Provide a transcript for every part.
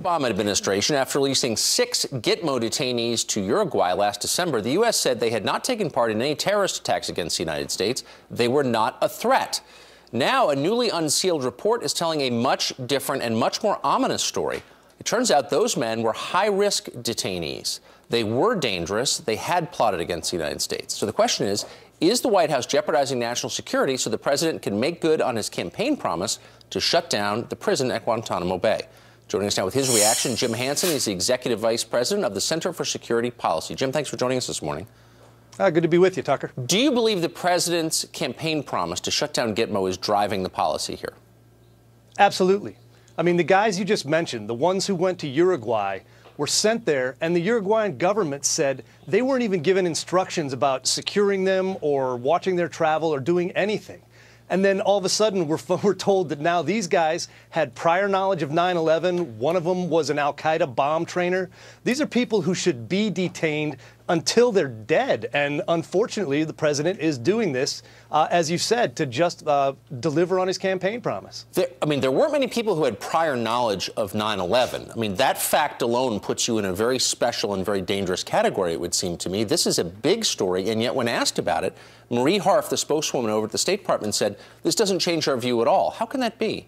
Obama administration, after releasing 6 Gitmo detainees to Uruguay last December, the U.S. said they had not taken part in any terrorist attacks against the United States. They were not a threat. Now, a newly unsealed report is telling a much different and much more ominous story. It turns out those men were high-risk detainees. They were dangerous. They had plotted against the United States. So the question is the White House jeopardizing national security so the president can make good on his campaign promise to shut down the prison at Guantanamo Bay? Joining us now with his reaction, Jim Hansen. He's the Executive Vice President of the Center for Security Policy. Jim, thanks for joining us this morning. Good to be with you, Tucker. Do you believe the president's campaign promise to shut down Gitmo is driving the policy here? Absolutely. I mean, the guys you just mentioned, the ones who went to Uruguay, were sent there, and the Uruguayan government said they weren't even given instructions about securing them or watching their travel or doing anything. And then all of a sudden, we're told that now these guys had prior knowledge of 9/11. One of them was an al-Qaeda bomb trainer. These are people who should be detained until they're dead. And unfortunately, the president is doing this, as you said, to just deliver on his campaign promise. There weren't many people who had prior knowledge of 9/11. I mean, that fact alone puts you in a very special and very dangerous category, it would seem to me. This is a big story, and yet when asked about it, Marie Harf, the spokeswoman over at the State Department, said, this doesn't change our view at all. How can that be?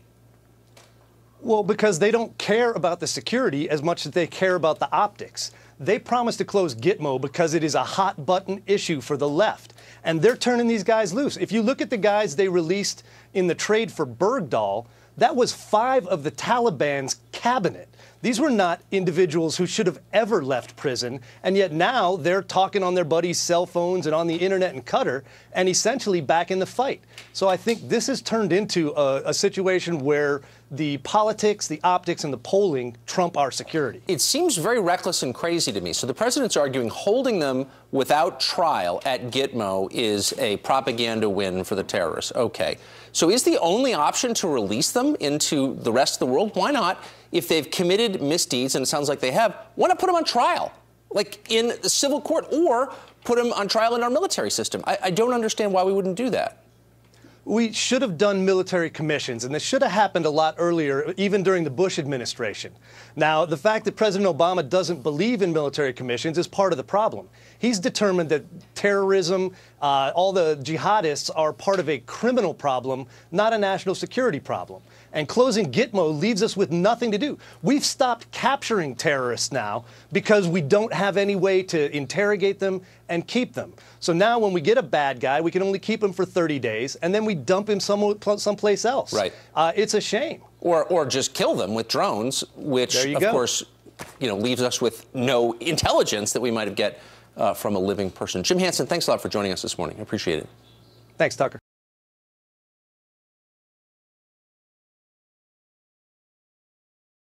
Well, because they don't care about the security as much as they care about the optics. They promised to close Gitmo because it is a hot-button issue for the left, and they're turning these guys loose. If you look at the guys they released in the trade for Bergdahl, that was 5 of the Taliban's cabinet. These were not individuals who should have ever left prison, and yet now they're talking on their buddies' cell phones and on the internet and Qatar, and essentially back in the fight. So I think this has turned into a situation where the politics, the optics, and the polling trump our security. It seems very reckless and crazy to me. So the president's arguing holding them without trial at Gitmo is a propaganda win for the terrorists. Okay. So is the only option to release them into the rest of the world? Why not? If they've committed misdeeds, and it sounds like they have, why not put them on trial, like in the civil court, or put them on trial in our military system? I don't understand why we wouldn't do that. We should have done military commissions, and this should have happened a lot earlier, even during the Bush administration. Now, the fact that President Obama doesn't believe in military commissions is part of the problem. He's determined that terrorism, all the jihadists are part of a criminal problem, not a national security problem. And closing Gitmo leaves us with nothing to do. We've stopped capturing terrorists now because we don't have any way to interrogate them and keep them. So now when we get a bad guy, we can only keep him for 30 days, and then we dump him someplace else. Right. It's a shame. Or just kill them with drones, which, of course, leaves us with no intelligence that we might have get from a living person. Jim Hansen, thanks a lot for joining us this morning. I appreciate it. Thanks, Tucker.